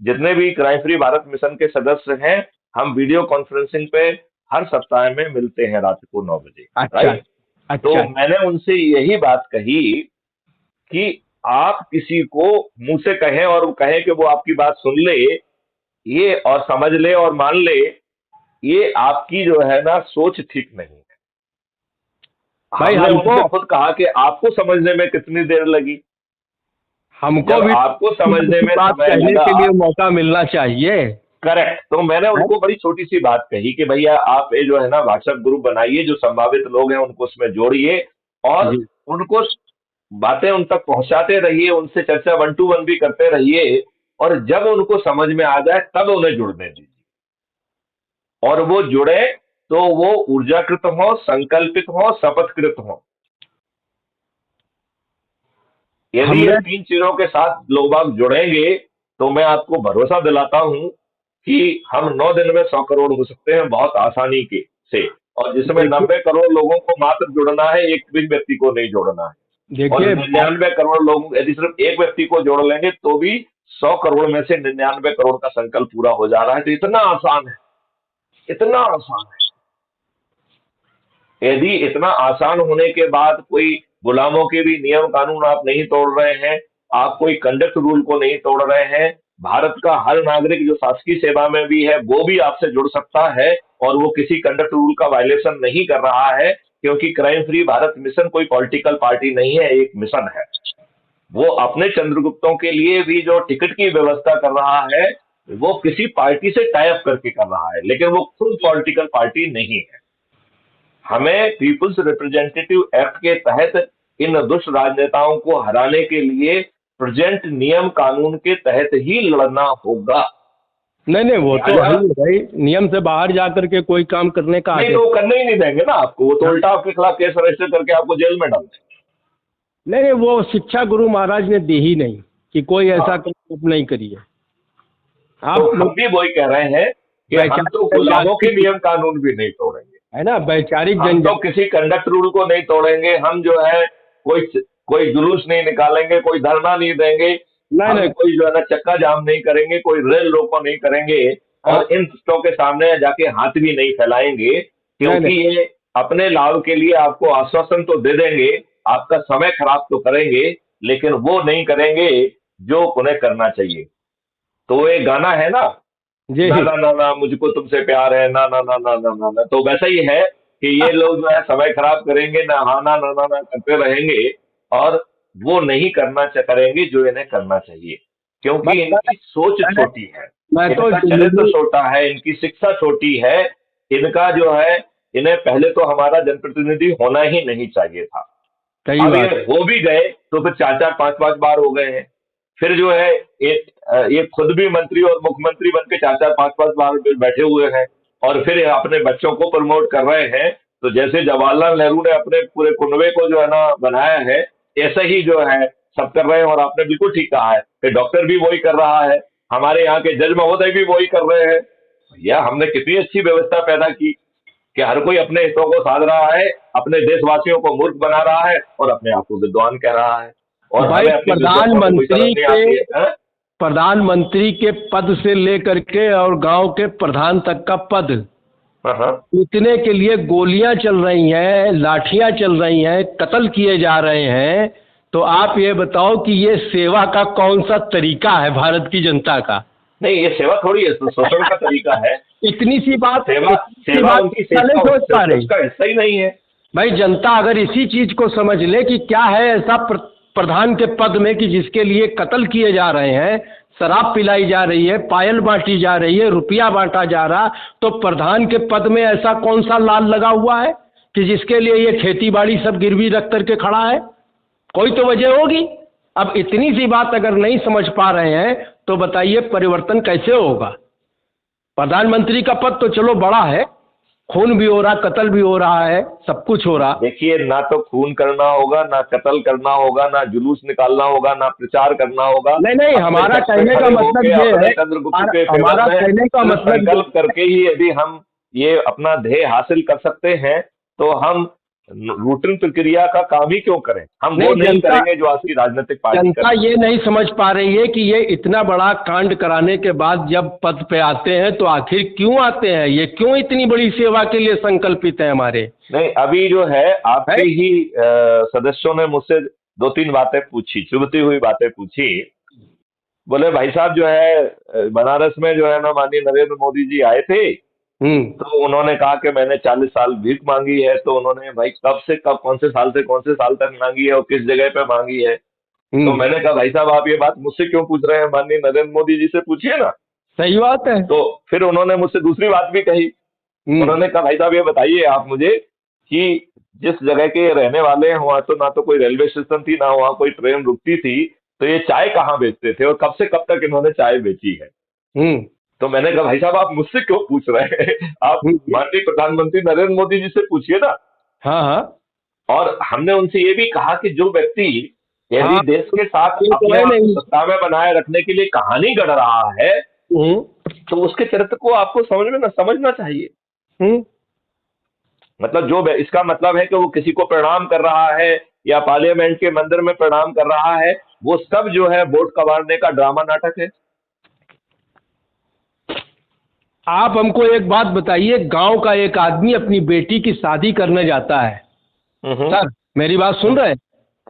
जितने भी क्राइम फ्री भारत मिशन के सदस्य हैं, हम वीडियो कॉन्फ्रेंसिंग पे हर सप्ताह में मिलते हैं रात को 9 बजे। अच्छा राइट। तो अच्छा। मैंने उनसे यही बात कही कि आप किसी को मुंह से कहें और कहें कि वो आपकी बात सुन ले, ये और समझ ले और मान ले, ये आपकी जो है ना सोच ठीक नहीं है। भाई हमने हमको उनसे खुद कहा कि आपको समझने में कितनी देर लगी, हमको जब भी आपको समझने में बात समय कहने लगा। के लिए मौका मिलना चाहिए। करेक्ट। तो मैंने उनको बड़ी छोटी सी बात कही कि भैया आप ये जो है ना व्हाट्सएप ग्रुप बनाइए, जो संभावित लोग हैं उनको उसमें जोड़िए और जी उनको बातें उन तक पहुंचाते रहिए, उनसे चर्चा 1-to-1 भी करते रहिए, और जब उनको समझ में आ जाए तब उन्हें जुड़ने दीजिए। और वो जुड़े तो वो ऊर्जाकृत हो, संकल्पित हो, शपथकृत हो। यदि ये हमने 3 चीजों के साथ लोग बाग जुड़ेंगे तो मैं आपको भरोसा दिलाता हूं कि हम 9 दिन में 100 करोड़ हो सकते हैं बहुत आसानी के से। और जिसमें देखिए 90 करोड़ लोगों को मात्र जुड़ना है, एक भी व्यक्ति को नहीं जोड़ना है। और देखिए 99 करोड़ लोग यदि सिर्फ एक व्यक्ति को जोड़ लेंगे तो भी 100 करोड़ में से 99 करोड़ का संकल्प पूरा हो जा रहा है। तो इतना आसान है, इतना आसान है। यदि इतना आसान होने के बाद कोई गुलामों के भी नियम कानून आप नहीं तोड़ रहे हैं, आप कोई कंडक्ट रूल को नहीं तोड़ रहे हैं, भारत का हर नागरिक जो शासकीय सेवा में भी है वो भी आपसे जुड़ सकता है और वो किसी कंडक्ट रूल का वायलेशन नहीं कर रहा है, क्योंकि क्राइम फ्री भारत मिशन कोई पॉलिटिकल पार्टी नहीं है, एक मिशन है। वो अपने चंद्रगुप्तों के लिए भी जो टिकट की व्यवस्था कर रहा है वो किसी पार्टी से टाई अप करके कर रहा है, लेकिन वो खुद पॉलिटिकल पार्टी नहीं है। हमें पीपुल्स रिप्रेजेंटेटिव एक्ट के तहत इन दुष्ट राजनेताओं को हराने के लिए प्रेजेंट नियम कानून के तहत ही लड़ना होगा। नहीं नहीं, वो तो है ही भाई, नियम से बाहर जाकर के कोई काम करने का नहीं तो वो करने ही नहीं देंगे ना आपको, वो तो उल्टा आपके खिलाफ केस रजिस्टर करके आपको जेल में डाल देंगे। नहीं नहीं, वो शिक्षा गुरु महाराज ने दी ही नहीं कि कोई ऐसा काम नहीं करिए। तो हम भी वही कह रहे हैं कि हम तो गुलामों के नियम कानून भी नहीं तोड़ेंगे। है ना, वैचारिक हम तो जनजाति। किसी कंडक्ट रूल को नहीं तोड़ेंगे, हम जो है कोई कोई जुलूस नहीं निकालेंगे, कोई धरना नहीं देंगे, नहीं हम नहीं। कोई जो है ना चक्का जाम नहीं करेंगे, कोई रेल रोको नहीं करेंगे, हाँ, और इन दुष्टों के सामने जाके हाथ भी नहीं फैलाएंगे, नहीं क्योंकि नहीं। ये अपने लाभ के लिए आपको आश्वासन तो दे देंगे, आपका समय खराब तो करेंगे, लेकिन वो नहीं करेंगे जो उन्हें करना चाहिए। तो वो एक गाना है ना, जी। ना ना ना ना मुझको तुमसे प्यार है, ना ना ना ना ना ना ना, तो वैसा ही है कि ये लोग जो है समय खराब करेंगे, ना हाँ ना करते रहेंगे, और वो नहीं करेंगे जो इन्हें करना चाहिए, मैं क्योंकि इनकी सोच मैं छोटी है, मैं तो इनका चरित्र जुलूमी। छोटा है, इनकी शिक्षा छोटी है, इनका जो है, इन्हें पहले तो हमारा जनप्रतिनिधि होना ही नहीं चाहिए था। सही अब ये बात। हो भी गए तो फिर चार चार पांच पांच बार हो गए हैं, फिर जो है ये खुद भी मंत्री और मुख्यमंत्री बन के चार चार पांच पांच बार बैठे हुए हैं, और फिर ये अपने बच्चों को प्रमोट कर रहे हैं। तो जैसे जवाहरलाल नेहरू ने अपने पूरे कुनबे को जो है ना बनाया है, ऐसा ही जो है सब कर रहे हैं। और आपने बिल्कुल ठीक कहा है कि डॉक्टर भी वही कर रहा है, हमारे यहाँ के जज महोदय भी वही कर रहे हैं। भैया हमने कितनी अच्छी व्यवस्था पैदा की कि हर कोई अपने हितों को साध रहा है, अपने देशवासियों को मूर्ख बना रहा है, और अपने आप को विद्वान कह रहा है, और भाई हमें अपनी विद्वत्ता को कोई समझ नहीं आती है, हाँ? प्रधानमंत्री के पद से लेकर के और गांव के प्रधान तक का पद, हाँ हाँ। इतने के लिए गोलियां चल रही हैं, लाठियां चल रही हैं, कत्ल किए जा रहे हैं। तो आप ये बताओ कि ये सेवा का कौन सा तरीका है भारत की जनता का? नहीं, ये सेवा थोड़ी है, शोषण का तरीका है। इतनी सी बात, सेवा इतनी सी सेवा बात उनकी जनता नहीं सोच पा रही। उसका हिस्सा ही नहीं है। भाई जनता अगर इसी चीज को समझ ले कि क्या है ऐसा प्रधान के पद में कि जिसके लिए कत्ल किए जा रहे हैं, शराब पिलाई जा रही है, पायल बांटी जा रही है, रुपया बांटा जा रहा, तो प्रधान के पद में ऐसा कौन सा लाल लगा हुआ है कि जिसके लिए ये खेती बाड़ी सब गिरवी रख करके खड़ा है? कोई तो वजह होगी। अब इतनी सी बात अगर नहीं समझ पा रहे हैं तो बताइए परिवर्तन कैसे होगा? प्रधानमंत्री का पद तो चलो बड़ा है, खून भी हो रहा, कत्ल भी हो रहा है, सब कुछ हो रहा। देखिए, ना तो खून करना होगा, ना कत्ल करना होगा, ना जुलूस निकालना होगा, ना प्रचार करना होगा। नहीं नहीं, अपने हमारा छत पे कहने का खड़े मतलब होके ये अपने है, चंद्रगुप्त के हमारा फेवर में कहने का सिर्फ मतलब ये, संकल्प करके ही यदि हम ये अपना ध्येय हासिल कर सकते हैं, तो हम रूटीन प्रक्रिया का काम ही क्यों करें? हम वो नहीं नहीं जनता, करेंगे जो आज की राजनीतिक पार्टी कर जनता रही है। ये नहीं समझ पा रही है कि ये इतना बड़ा कांड कराने के बाद जब पद पे आते हैं तो आखिर क्यों आते हैं, ये क्यों इतनी बड़ी सेवा के लिए संकल्पित है हमारे? नहीं, अभी जो है है? आपके ही सदस्यों ने मुझसे दो तीन बातें पूछी, चुभती हुई बातें पूछी। बोले भाई साहब जो है बनारस में जो है ना माननीय नरेंद्र मोदी जी आए थे, हम्म। तो उन्होंने कहा कि मैंने 40 साल भीख मांगी है। तो उन्होंने भाई कब से कब, कौन से साल से कौन से साल तक मांगी है और किस जगह पे मांगी है? तो हम्म। मैंने कहा भाई साहब आप ये बात मुझसे क्यों पूछ रहे हैं, माननीय नरेंद्र मोदी जी से पूछिए ना। सही बात है। तो फिर उन्होंने मुझसे दूसरी बात भी कही। हम्म। उन्होंने कहा भाई साहब ये बताइए आप मुझे कि जिस जगह के रहने वाले हैं वहां तो ना तो कोई रेलवे स्टेशन थी, ना वहां कोई ट्रेन रुकती थी, तो ये चाय कहाँ बेचते थे और कब से कब तक इन्होंने चाय बेची है? हम्म। तो मैंने कहा भाई साहब आप मुझसे क्यों पूछ रहे हैं? आप हम्म। माननीय प्रधानमंत्री नरेंद्र मोदी जी से पूछिए ना। हाँ हाँ। और हमने उनसे ये भी कहा कि जो व्यक्ति यदि हाँ, देश के साथ ये तो अपने है आप को नहीं। सत्ता में बनाए रखने के लिए कहानी गढ़ रहा है, हम्म। तो उसके चरित्र को आपको समझना चाहिए। हम्म। मतलब इसका मतलब है कि वो किसी को प्रणाम कर रहा है या पार्लियामेंट के मंदिर में प्रणाम कर रहा है, वो सब जो है वोट कबाड़ने का ड्रामा नाटक है। आप हमको एक बात बताइए, गांव का एक आदमी अपनी बेटी की शादी करने जाता है, हम्म। सर मेरी बात सुन रहे हैं?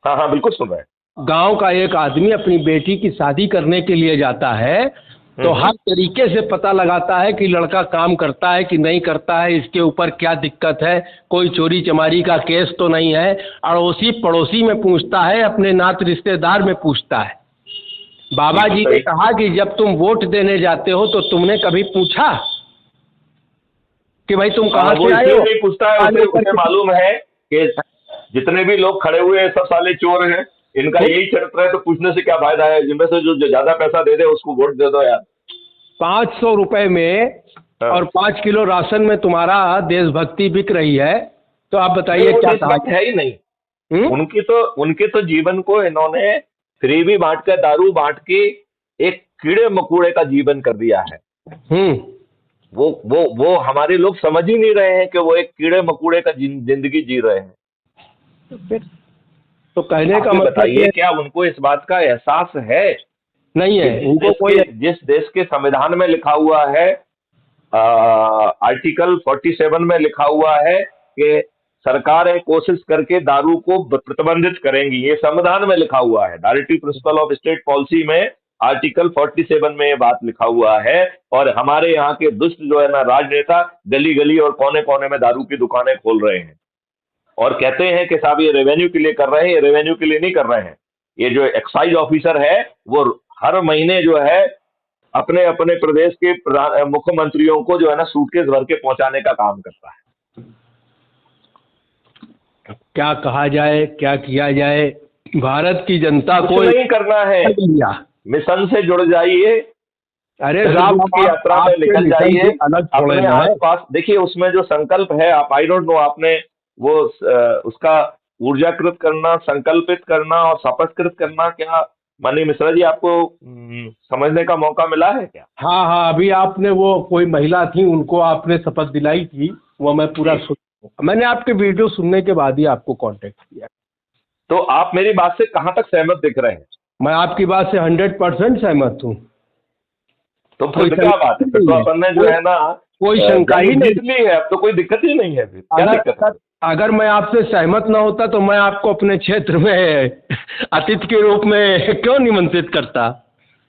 हाँ हाँ, बिल्कुल सुन रहे हैं। गांव का एक आदमी अपनी बेटी की शादी करने के लिए जाता है तो हर तरीके से पता लगाता है कि लड़का काम करता है कि नहीं करता है, इसके ऊपर क्या दिक्कत है, कोई चोरी चमारी का केस तो नहीं है। अड़ोसी पड़ोसी में पूछता है, अपने नात रिश्तेदार में पूछता है। बाबा जी ने कहा कि जब तुम वोट देने जाते हो तो तुमने कभी पूछा कि भाई तुम कहाँ वो से आए इसलिए हो? नहीं पूछता है, उसे मालूम है कि जितने भी लोग खड़े हुए हैं सब साले चोर हैं, इनका यही चरित्र है, तो पूछने से क्या फायदा है? जिनमें से जो ज्यादा पैसा दे दे उसको वोट दे दो यार। 500 रुपए में और 5 किलो राशन में तुम्हारा देशभक्ति बिक रही है, तो आप बताइए क्या कहा? है ही नहीं। उनके तो जीवन को इन्होंने फ्रीबी बांट कर, दारू बांट के एक कीड़े मकोड़े का जीवन कर दिया है। वो हमारे लोग समझ ही नहीं रहे हैं कि वो एक कीड़े मकोड़े का जिंदगी जी रहे हैं। तो फिर तो कहने आप का ही मतलब बताइए, ये क्या उनको इस बात का एहसास है नहीं कि है उनको कोई। जिस देश के संविधान में लिखा हुआ है, आर्टिकल 47 में लिखा हुआ है कि सरकारें कोशिश करके दारू को प्रतिबंधित करेंगी, ये संविधान में लिखा हुआ है, directive principle of state policy में आर्टिकल 47 में ये बात लिखा हुआ है। और हमारे यहाँ के दुष्ट जो है ना राजनेता गली गली और कोने कोने में दारू की दुकानें खोल रहे हैं और कहते हैं कि साहब ये रेवेन्यू के लिए कर रहे हैं। ये रेवेन्यू के लिए नहीं कर रहे हैं। ये जो एक्साइज ऑफिसर है वो हर महीने जो है अपने अपने प्रदेश के मुख्यमंत्रियों को जो है ना सूटकेस भर के पहुंचाने का काम करता है। क्या कहा जाए, क्या किया जाए, भारत की जनता कुछ को नहीं करना है, लिया। मिशन से जुड़ जाइए, अरे साहब, चंद्रदूत की यात्रा में आपके निकल मिशन जाइए। से अलग छोड़े अपने ना है। आसपास देखिए, उसमें जो संकल्प है, आप आई डोंट नो, आपने वो उसका ऊर्जाकृत करना, संकल्पित करना और शपथकृत करना, क्या माननीय मिश्रा जी आपको समझने का मौका मिला है क्या? हाँ हाँ, अभी आपने वो कोई महिला थी उनको आपने शपथ दिलाई थी, वो मैं पूरा जी। सुन, मैंने आपके वीडियो सुनने के बाद ही आपको कांटेक्ट किया। तो आप मेरी बात से कहां तक सहमत दिख रहे हैं? मैं आपकी बात से 100% सहमत हूँ। तो कोई फिर क्या बात है, फिर तो अपन ने जो है ना कोई शंका ही जंग नहीं। जीत ली है। अब तो कोई दिक्कत ही नहीं है, फिर क्या अगर दिक्कत है? अगर अगर मैं आपसे सहमत ना होता तो मैं आपको अपने क्षेत्र में अतिथि के रूप में क्यों निमंत्रित करता।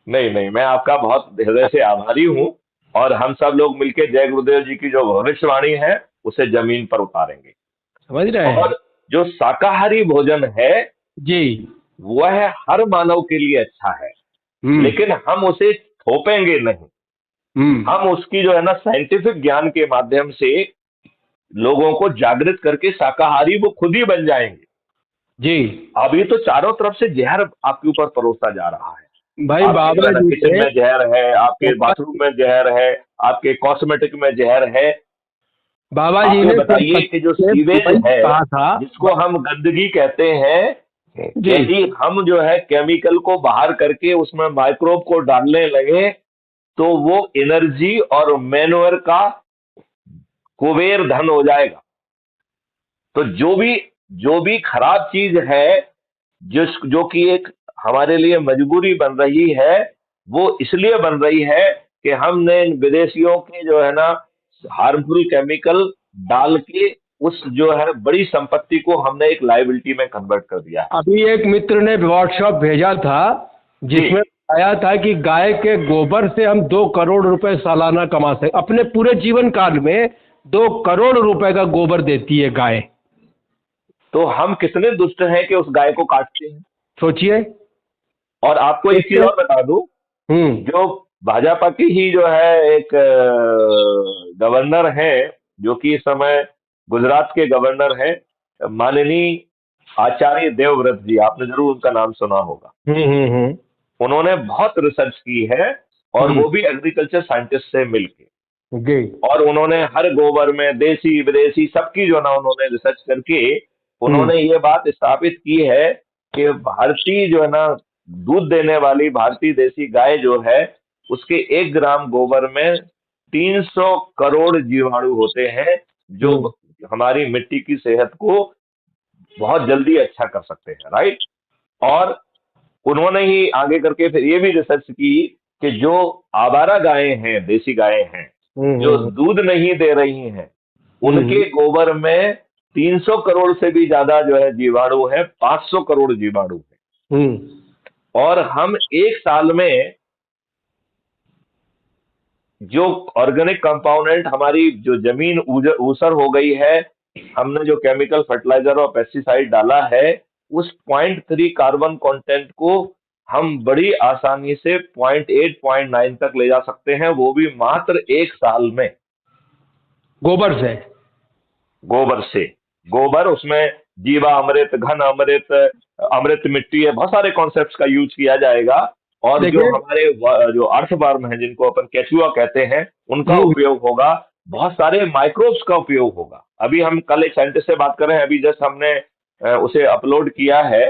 नहीं नहीं, मैं आपका बहुत हृदय से आभारी हूँ। और हम सब लोग मिलकर जय गुरुदेव जी की जो भविष्यवाणी है उसे जमीन पर उतारेंगे। समझ रहे हैं और जो शाकाहारी भोजन है जी। वह हर मानव के लिए अच्छा है, लेकिन हम उसे थोपेंगे नहीं। हम उसकी जो है ना साइंटिफिक ज्ञान के माध्यम से लोगों को जागृत करके शाकाहारी वो खुद ही बन जाएंगे। जी अभी तो चारों तरफ से जहर आपके ऊपर परोसा जा रहा है। भाई, आपके जो बाबा है ना जी किचन ने में जहर है, आपके बाथरूम में जहर है, आपके कॉस्मेटिक में जहर है। बाबा आप जी ये ने बताइए कि जो सीवेज वही है, कहा था। जिसको हम गंदगी कहते हैं, जी यदि हम जो है केमिकल को बाहर करके उसमें माइक्रोब को डालने लगे तो वो एनर्जी और मैनवर का कुबेर धन हो जाएगा। तो जो भी खराब चीज है, जो कि एक हमारे लिए मजबूरी बन रही है, वो इसलिए बन रही है कि हमने विदेशियों के जो है ना हार्मफुल केमिकल डाल के उस जो है बड़ी संपत्ति को हमने एक लाइबिलिटी में कन्वर्ट कर दिया है। अभी एक मित्र ने व्हाट्सएप भेजा था जी। जिसमें आया था कि गाय के गोबर से हम 2 करोड़ रुपए सालाना कमा सकते, अपने पूरे जीवन काल में 2 करोड़ रुपए का गोबर देती है गाय। तो हम कितने दुष्ट हैं कि उस गाय को काटते हैं। सोचिए। और आपको एक चीज और बता दूं, हम्म। जो भाजपा की ही जो है एक गवर्नर है, जो कि इस समय गुजरात के गवर्नर हैं, माननीय आचार्य देवव्रत जी, आपने जरूर उनका नाम सुना होगा। हम्म। उन्होंने बहुत रिसर्च की है, और हम्म। वो भी एग्रीकल्चर साइंटिस्ट से मिलके। जी। और उन्होंने हर गोबर में देसी विदेशी सबकी जो ना उन्होंने रिसर्च करके उन्होंने ये बात स्थापित की है कि भारतीय जो है ना दूध देने वाली भारतीय देसी गाय जो है, उसके 1 ग्राम गोबर में 300 करोड़ जीवाणु होते हैं, जो हमारी मिट्टी की सेहत को बहुत जल्दी अच्छा कर सकते हैं। राइट। और उन्होंने ही आगे करके फिर ये भी रिसर्च की कि जो आवारा गायें हैं, देसी गायें हैं, जो दूध नहीं दे रही हैं, उनके गोबर में 300 करोड़ से भी ज्यादा जो है जीवाणु है, 500 करोड़ जीवाणु है। और हम एक साल में जो ऑर्गेनिक कंपाउंडेंट, हमारी जो जमीन ऊसर हो गई है, हमने जो केमिकल फर्टिलाइजर और पेस्टिसाइड डाला है, उस 0.3 कार्बन कंटेंट को हम बड़ी आसानी से 0.8 0.9 तक ले जा सकते हैं, वो भी मात्र एक साल में। गोबर से। गोबर से। गोबर, उसमें जीवा अमृत, घन अमृत, अमृत मिट्टी है, बहुत सारे कॉन्सेप्ट्स का यूज किया जाएगा। और जो हमारे जो अर्थवर्म है, जिनको अपन केचुआ कहते हैं, उनका उपयोग होगा। बहुत सारे माइक्रोब्स का उपयोग होगा। अभी हम कल एक साइंटिस्ट से बात कर रहे हैं, अभी जस्ट हमने उसे अपलोड किया है।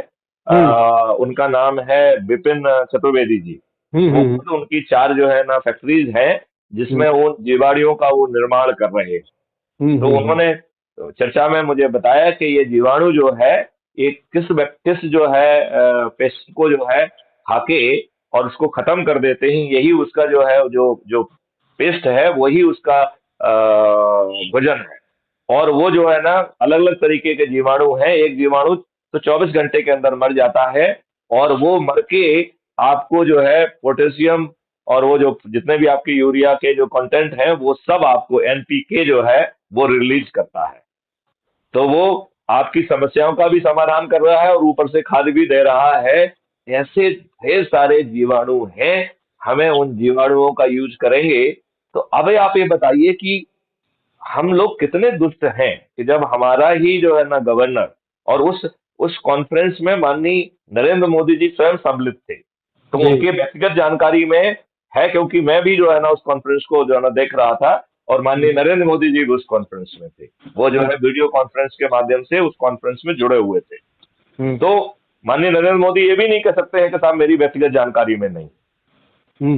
उनका नाम है विपिन चतुर्वेदी जी। वो खुद, उनकी 4 जो है ना फैक्ट्रीज हैं जिसमें उन जीवाणुओं का वो निर्माण कर रहे हैं। तो उन्होंने चर्चा में मुझे बताया कि ये जीवाणु जो है ये किस जो है पेस्ट को जो है खाके और उसको खत्म कर देते हैं, यही उसका जो है जो जो पेस्ट है वही उसका भोजन है। और वो जो है ना अलग अलग तरीके के जीवाणु हैं, एक जीवाणु तो 24 घंटे के अंदर मर जाता है और वो मर के आपको जो है पोटेशियम और वो जो जितने भी आपके यूरिया के जो कंटेंट हैं वो सब आपको एनपीके जो है वो रिलीज करता है। तो वो आपकी समस्याओं का भी समाधान कर रहा है और ऊपर से खाद भी दे रहा है। ऐसे ढेर सारे जीवाणु हैं, हमें उन जीवाणुओं का यूज करेंगे। तो अब आप ये बताइए कि हम लोग कितने दुष्ट हैं कि जब हमारा ही जो है ना गवर्नर और उस कॉन्फ्रेंस में माननीय नरेंद्र मोदी जी स्वयं सम्मिलित थे, तो उनके व्यक्तिगत जानकारी में है, क्योंकि मैं भी जो है ना उस कॉन्फ्रेंस को जो है ना देख रहा था और माननीय नरेंद्र मोदी जी भी उस कॉन्फ्रेंस में थे। वो जो है वीडियो कॉन्फ्रेंस के माध्यम से उस कॉन्फ्रेंस में जुड़े हुए थे। तो माननीय नरेंद्र मोदी ये भी नहीं कह सकते हैं कि साहब मेरी व्यक्तिगत जानकारी में नहीं।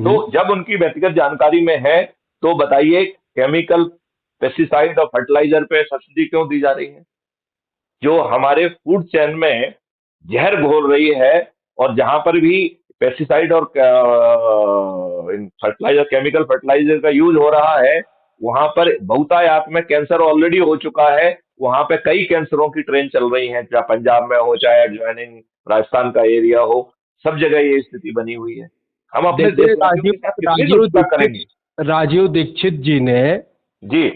तो जब उनकी व्यक्तिगत जानकारी में है तो बताइए केमिकल पेस्टिसाइड और फर्टिलाइजर पे सब्सिडी क्यों दी जा रही है, जो हमारे फूड चेन में जहर घोल रही है। और जहां पर भी पेस्टिसाइड और फर्टिलाइजर केमिकल फर्टिलाइजर का यूज हो रहा है वहां पर बहुतायत में कैंसर ऑलरेडी हो चुका है। वहां पे कई कैंसरों की ट्रेन चल रही है, चाहे पंजाब में हो चाहे एडजॉइनिंग राजस्थान का एरिया हो, सब जगह ये स्थिति बनी हुई है। हम अपने देशवासियों के साथ कितनी दुष्टता करेंगे। राजीव दीक्षित जी ने जी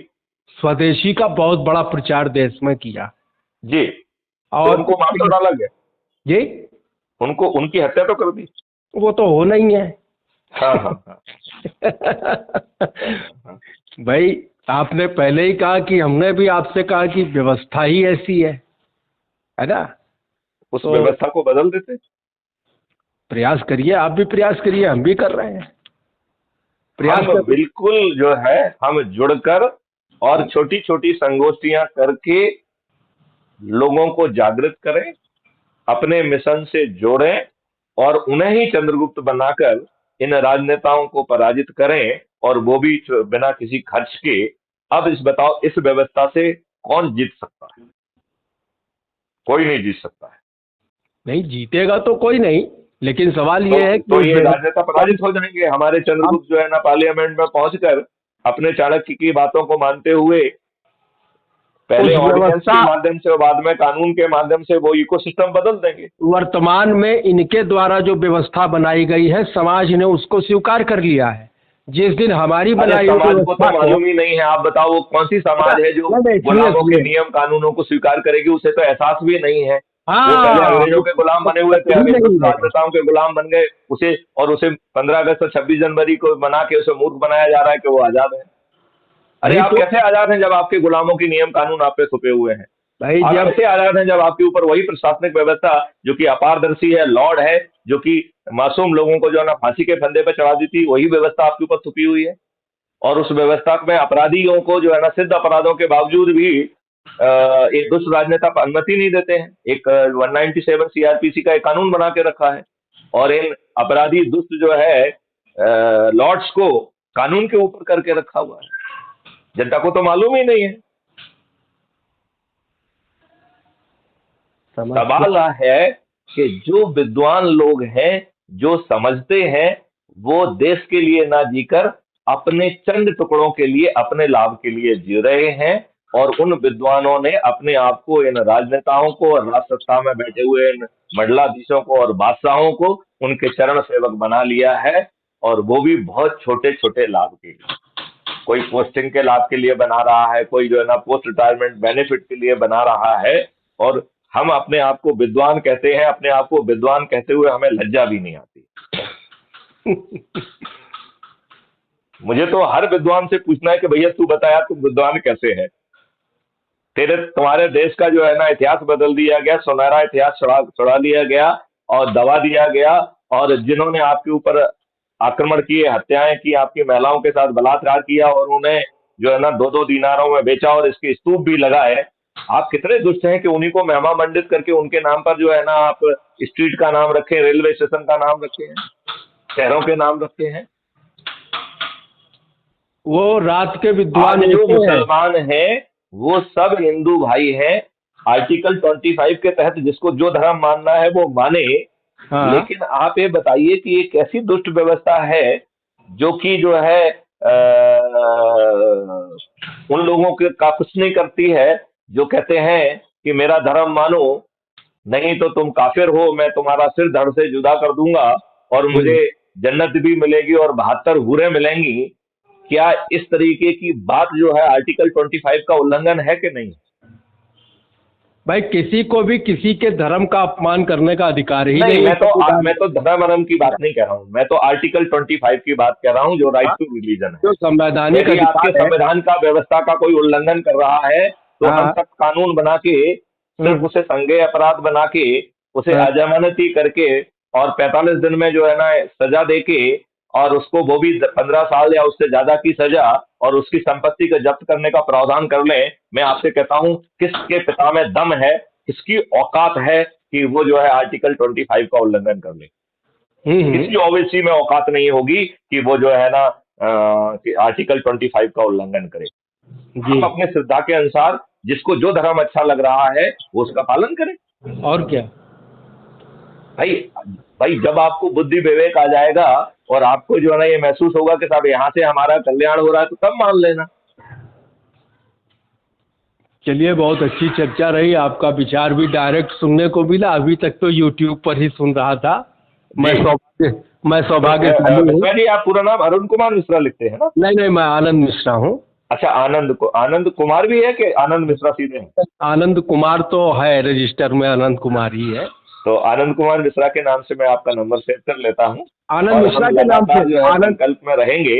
स्वदेशी का बहुत बड़ा प्रचार देश में किया जी, और तो उनको मार तो डाला गया, जी उनको उनकी हत्या तो कर दी, वो तो होना ही है। हाँ हाँ हाँ। भाई आपने पहले ही कहा कि हमने भी आपसे कहा कि व्यवस्था ही ऐसी है ना, उस व्यवस्था को बदल देते। प्रयास करिए, आप भी प्रयास करिए, हम भी कर रहे हैं प्रयास। हम बिल्कुल जो है हम जुड़कर और छोटी छोटी संगोष्ठियां करके लोगों को जागृत करें, अपने मिशन से जोड़ें और उन्हें ही चंद्रगुप्त बनाकर इन राजनेताओं को पराजित करें, और वो भी बिना किसी खर्च के। अब इस बताओ इस व्यवस्था से कौन जीत सकता है? कोई नहीं जीत सकता है। नहीं जीतेगा तो कोई नहीं, लेकिन सवाल ये है तो ये राजनेता पराजित हो जाएंगे। हमारे चंद्रगुप्त जो है ना पार्लियामेंट में पहुंचकर अपने चाणक्य की बातों को मानते हुए पहले ऑर्डिनेंस के माध्यम से और बाद में कानून के माध्यम से वो इकोसिस्टम बदल देंगे। वर्तमान में इनके द्वारा जो व्यवस्था बनाई गई है समाज ने उसको स्वीकार कर लिया है। जिस दिन हमारी बनाई समाज को तो मालूम ही नहीं है। आप बताओ वो कौन सी समाज है जो गुलामों के नियम कानूनों को स्वीकार करेगी? उसे तो एहसास भी नहीं है। वो पहले अंग्रेजों के गुलाम बने हुए थे, अभी राजनेताओं के गुलाम बन गए। उसे 15 अगस्त और 26 जनवरी को बना के उसे मूर्ख बनाया जा रहा है कि वो आजाद है। अरे आप कैसे आजाद हैं जब आपके गुलामों की नियम कानून आप पे थुपे हुए हैं? भाई आप कैसे आजाद हैं जब आपके ऊपर वही प्रशासनिक व्यवस्था जो कि अपारदर्शी है, लॉर्ड है, जो कि मासूम लोगों को जो है ना फांसी के फंदे पे चढ़ा दी थी, वही व्यवस्था आपके ऊपर थुपी हुई है। और उस व्यवस्था में अपराधियों को जो है ना सिद्ध अपराधों के बावजूद भी एक दुष्ट राजनेता अनुमति नहीं देते हैं। एक 197 सीआरपीसी का एक कानून बना के रखा है और इन अपराधी दुष्ट जो है लॉर्ड्स को कानून के ऊपर करके रखा हुआ है। जनता को तो मालूम ही नहीं है। सवाल है कि जो विद्वान लोग हैं, जो समझते हैं, वो देश के लिए ना जीकर अपने चंद टुकड़ों के लिए, अपने लाभ के लिए जी रहे हैं। और उन विद्वानों ने अपने आप को इन राजनेताओं को और राज सत्ता में बैठे हुए इन मंडलाधीशों को और बादशाहों को उनके चरण सेवक बना लिया है, और वो भी बहुत छोटे छोटे लाभ के लिए। कोई पोस्टिंग के लाभ के लिए बना रहा है, कोई जो है ना पोस्ट रिटायरमेंट बेनिफिट के लिए बना रहा है। और हम अपने आप को विद्वान कहते हैं। अपने आप को विद्वान कहते हुए हमें लज्जा भी नहीं आती। मुझे तो हर विद्वान से पूछना है कि भैया तू बताया तुम विद्वान कैसे है? तुम्हारे देश का जो है ना इतिहास बदल दिया गया, सुनहरा इतिहास छुड़ा लिया गया और दबा दिया गया। और जिन्होंने आपके ऊपर आक्रमण किए, हत्याएं की, आपकी महिलाओं के साथ बलात्कार किया और उन्हें जो है ना 2-2 दीनारों में बेचा और इसके स्तूप भी लगाए, आप कितने दुष्ट हैं कि उन्हीं को महिमा मंडित करके उनके नाम पर जो है ना आप स्ट्रीट का नाम रखे, रेलवे स्टेशन का नाम रखे हैं, शहरों के नाम रखे हैं। वो रात के विद्वान आज जो होते हैं। मुसलमान हैं वो सब हिंदू भाई हैं। आर्टिकल 25 के तहत जिसको जो धर्म मानना है वो माने। हाँ। लेकिन आप ये बताइए कि ये कैसी दुष्ट व्यवस्था है जो कि जो है उन लोगों के का कुछ नहीं करती है, जो कहते हैं कि मेरा धर्म मानो, नहीं तो तुम काफिर हो, मैं तुम्हारा सिर धड़ से जुदा कर दूंगा और मुझे जन्नत भी मिलेगी और 72 हूरें मिलेंगी। क्या इस तरीके की बात जो है आर्टिकल 25 का उल्लंघन है कि नहीं? भाई किसी को भी किसी के धर्म का अपमान करने का अधिकार ही नहीं, नहीं है। मैं तो धर्म वर्म की बात नहीं कह रहा हूं, मैं तो आर्टिकल 25 की बात कर रहा हूं जो राइट हाँ, टू रिलीजन है। जो संवैधानिक यदि आपके अधिकार है। संविधान का व्यवस्था का कोई उल्लंघन कर रहा है तो हम हाँ। सख्त कानून बना के, सिर्फ उसे संज्ञेय अपराध बना के, उसे हाँ। अजमानती करके और 45 दिन में जो है ना सजा दे के, और उसको वो भी 15 साल या उससे ज्यादा की सजा, और उसकी संपत्ति को जब्त करने का प्रावधान कर ले। मैं आपसे कहता हूं किसके पिता में दम है, किसकी औकात है कि वो जो है आर्टिकल 25 का उल्लंघन कर ले? किसी ओवैसी में औकात नहीं होगी कि वो जो है ना कि आर्टिकल 25 का उल्लंघन करे। हम अपने श्रद्धा के अनुसार जिसको जो धर्म अच्छा लग रहा है वो उसका पालन करें। और क्या भाई भाई जब आपको बुद्धि विवेक आ जाएगा और आपको जो है ना ये महसूस होगा कि साहब यहाँ से हमारा कल्याण हो रहा है, तो तब मान लेना। चलिए, बहुत अच्छी चर्चा रही। आपका विचार भी डायरेक्ट सुनने को मिला। अभी तक तो यूट्यूब पर ही सुन रहा था। मैं सौभाग्यशाली हूँ। मिश्रा जी, आप पूरा नाम अरुण कुमार मिश्रा लिखते हैं ना? नहीं, मैं आनंद मिश्रा हूँ। अच्छा, आनंद कुमार भी है कि आनंद मिश्रा सीधे हैं? आनंद कुमार तो है, रजिस्टर में आनंद कुमार ही है। तो आनंद कुमार मिश्रा के नाम से मैं आपका नंबर सेव कर लेता हूँ। आनंद मिश्रा के नाम से जो है संकल्प में रहेंगे।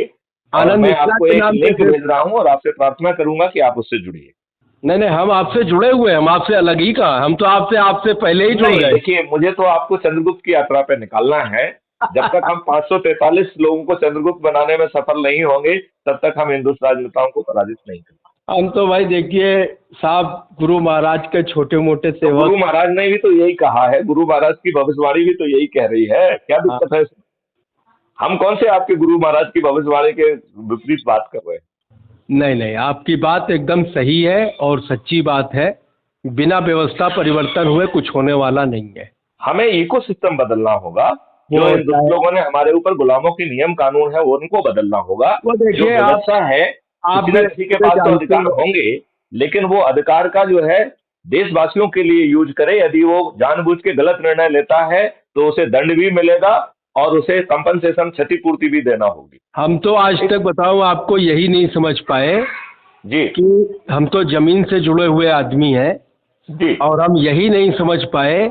और आनंद मैं मिश्रा आपको के एक नाम लिंक से। भेज रहा हूँ और आपसे प्रार्थना करूंगा कि आप उससे जुड़िए। नहीं, हम आपसे जुड़े हुए हैं। हम आपसे अलग ही कहा, हम तो आपसे पहले ही जुड़ गए। देखिए, मुझे तो आपको चंद्रगुप्त की यात्रा पे निकालना है। जब तक हम 543 लोगों को चंद्रगुप्त बनाने में सफल नहीं होंगे तब तक हम हिंदू राजनेताओं को पराजित नहीं करेंगे। हम तो भाई देखिए साहब, गुरु महाराज के छोटे मोटे सेवक। गुरु महाराज ने भी तो यही कहा है, गुरु महाराज की भविष्यवाणी भी तो यही कह रही है। क्या दिक्कत है? हम कौन से आपके गुरु महाराज की भविष्यवाणी के विपरीत बात कर रहे हैं? नहीं, आपकी बात एकदम सही है और सच्ची बात है। बिना व्यवस्था परिवर्तन हुए कुछ होने वाला नहीं है। हमें इकोसिस्टम बदलना होगा। जो इन लोगों ने हमारे ऊपर गुलामों की नियम कानून है उनको बदलना होगा। वो देखिए, जो व्यवस्था है, आप किसी के पास तो अधिकार होंगे, लेकिन वो अधिकार का जो है देशवासियों के लिए यूज करे। यदि वो जानबूझ के गलत निर्णय लेता है तो उसे दंड भी मिलेगा और उसे कंपनसेशन, क्षतिपूर्ति भी देना होगी। हम तो आज तक बताऊं आपको यही नहीं समझ पाए जी कि हम तो जमीन से जुड़े हुए आदमी हैं जी, और हम यही नहीं समझ पाए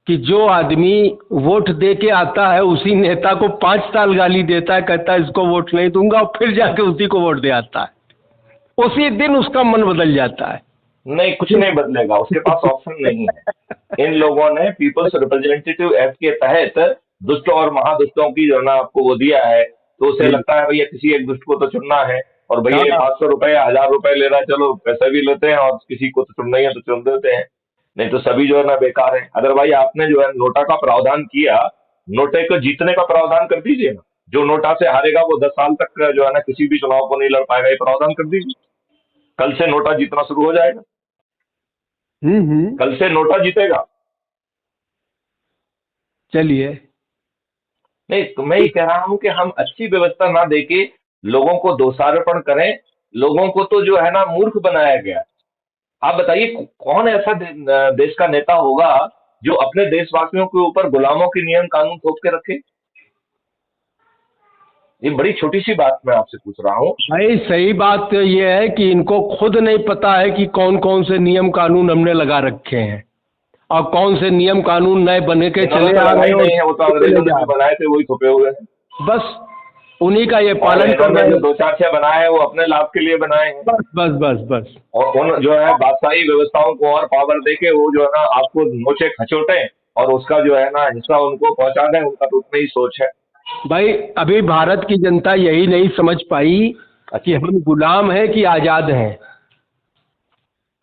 कि जो आदमी वोट दे के आता है उसी नेता को 5 साल गाली देता है, कहता है इसको वोट नहीं दूंगा, और फिर जाके उसी को वोट दे आता है। उसी दिन उसका मन बदल जाता है। नहीं, कुछ नहीं बदलेगा, उसके पास ऑप्शन नहीं है। इन लोगों ने पीपल्स रिप्रेजेंटेटिव एक्ट के तहत दुष्टों और महादुष्टों की जो ना आपको वो दिया है, तो उसे लगता है भैया किसी एक दुष्ट को तो चुनना है, और भैया 500 रुपए या 1000 रुपए ले रहा है, चलो पैसे भी लेते हैं और किसी को तो चुनना ही है तो चुन देते हैं, नहीं तो सभी जो है ना बेकार है। अगर भाई आपने जो है नोटा का प्रावधान किया, नोटे को जीतने का प्रावधान कर दीजिए ना। जो नोटा से हारेगा वो 10 साल तक जो है ना किसी भी चुनाव को नहीं लड़ पाएगा, ये प्रावधान कर दीजिए। कल से नोटा जीतना शुरू हो जाएगा। कल से नोटा जीतेगा। चलिए, नहीं तो मैं ये कह रहा हूं कि हम अच्छी व्यवस्था ना देके लोगों को दोषारोपण करें। लोगों को तो जो है ना मूर्ख बनाया गया। आप बताइए कौन ऐसा देश का नेता होगा जो अपने देशवासियों के ऊपर गुलामों के नियम कानून थोप के रखे? ये बड़ी छोटी सी बात मैं आपसे पूछ रहा हूँ। भाई सही बात ये है कि इनको खुद नहीं पता है कि कौन कौन से नियम कानून हमने लगा रखे हैं और कौन से नियम कानून नए बने के चले आ रहे नहीं है, वो तो अंग्रेजों ने बनाए थे, वही थोपे हुए हैं। बस उन्हीं का ये पालन कर रहे हैं। जो 2-4 बनाए हैं वो अपने लाभ के लिए बनाए हैं। बस। और उन जो है बादशाही व्यवस्थाओं को और पावर देके वो जो है ना आपको नोचे खचोटे और उसका जो है ना हिस्सा उनको पहुंचा दें, उनका तो उतना ही सोच है। भाई अभी भारत की जनता यही नहीं समझ पाई कि हम गुलाम हैं कि आज़ाद हैं।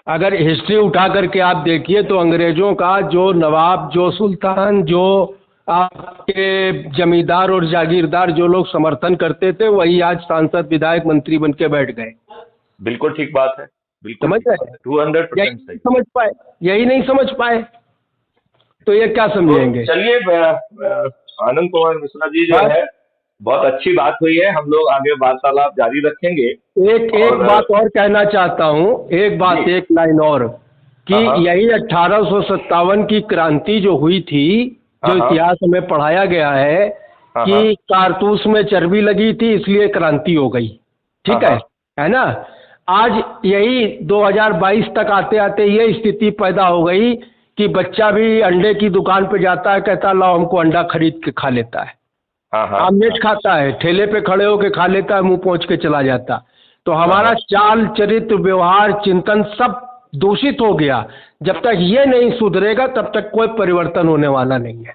अगर हिस्ट्री उठा करके आप देखिए तो अंग्रेजों का जो नवाब, जो सुल्तान, जो आपके जमींदार और जागीरदार जो लोग समर्थन करते थे वही आज सांसद विधायक मंत्री बन के बैठ गए। बिल्कुल ठीक बात है, बिल्कुल समझ ठीक रहे बात है, हैं? 200% यही सही। नहीं समझ पाए, यही नहीं समझ पाए तो ये क्या तो समझेंगे? चलिए, आनंद कुमार मिश्रा जी जो बस है, बहुत अच्छी बात हुई है, हम लोग आगे वार्तालाप जारी रखेंगे। एक एक और बात और कहना चाहता हूँ, एक बात, जी, एक लाइन और, कि हाँ हाँ यही 1857 की क्रांति जो हुई थी, हाँ जो हाँ इतिहास में पढ़ाया गया है हाँ हाँ कि कारतूस में चर्बी लगी थी इसलिए क्रांति हो गई। हाँ ठीक हाँ है ना? आज यही 2022 तक आते आते ये स्थिति पैदा हो गई कि बच्चा भी अंडे की दुकान पे जाता है, कहता लाओ हमको अंडा खरीद के खा लेता है, हाँ हाँ आमलेट खाता है, ठेले पे खड़े होके खा लेता है, मुंह पहुंच के चला जाता। तो हमारा हाँ। चाल चरित्र व्यवहार चिंतन सब दूषित हो गया। जब तक ये नहीं सुधरेगा तब तक कोई परिवर्तन होने वाला नहीं है।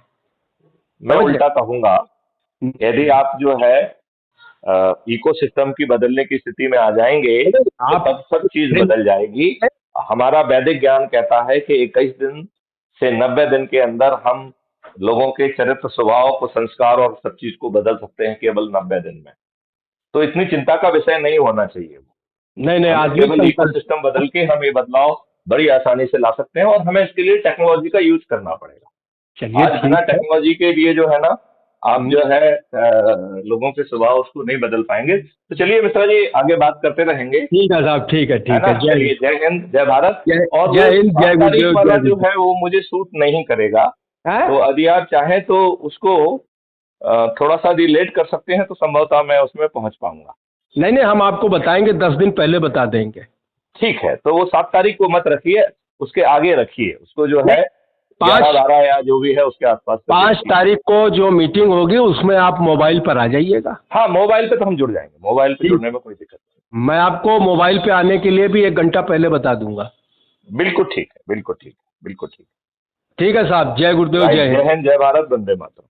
मैं समझ उल्टा कहूंगा, गए? यदि आप जो है इकोसिस्टम की बदलने की स्थिति में आ जाएंगे तो आप तब सब चीज बदल जाएगी। हमारा वैदिक ज्ञान कहता है कि 21 दिन से 90 दिन के अंदर हम लोगों के चरित्र स्वभाव को, संस्कार और सब चीज को बदल सकते हैं, केवल 90 दिन में। तो इतनी चिंता का विषय नहीं होना चाहिए। नहीं नहीं, हमें आदमी केवल संकल्प। इकोसिस्टम बदल के हम ये बदलाव बड़ी आसानी से ला सकते हैं, और हमें इसके लिए टेक्नोलॉजी का यूज करना पड़ेगा। चलिए आज बिना ठीक है। टेक्नोलॉजी के लिए जो है ना, आप जो है लोगों के स्वभाव उसको नहीं बदल पाएंगे। तो चलिए मिश्रा जी, आगे बात करते रहेंगे, ठीक है साहब, ठीक है, है ठीक ना। है। जय चलिए, हिंद। जय हिंद, जय भारत। और वो जय हिंद, 7 जय तारीख गुरुदेव, वाला जय जो गुरुदेव। है वो मुझे सूट नहीं करेगा। हैं? तो यदि आप चाहें तो उसको थोड़ा सा डिलेट कर सकते हैं, तो संभवतः मैं उसमें पहुंच पाऊंगा। नहीं नहीं, हम आपको बताएंगे, 10 दिन पहले बता देंगे। ठीक है, तो वो 7 तारीख को मत रखिए, उसके आगे रखिए उसको, जो है नहीं, 11 पाँच 12 या जो भी है उसके आसपास कर 5 दीजिए। तारीख को जो मीटिंग होगी उसमें आप मोबाइल पर आ जाइएगा। हाँ, मोबाइल पे तो हम जुड़ जाएंगे, मोबाइल पे ठीक। जुड़ने में कोई दिक्कत नहीं। मैं आपको मोबाइल पे आने के लिए भी 1 घंटा पहले बता दूंगा। बिल्कुल ठीक है, बिल्कुल ठीक है, बिल्कुल ठीक ठीक है साहब, जय है। गुरुदेव, राइट, जय हिंद। जय हिंद, जय भारत, वंदे मातरम।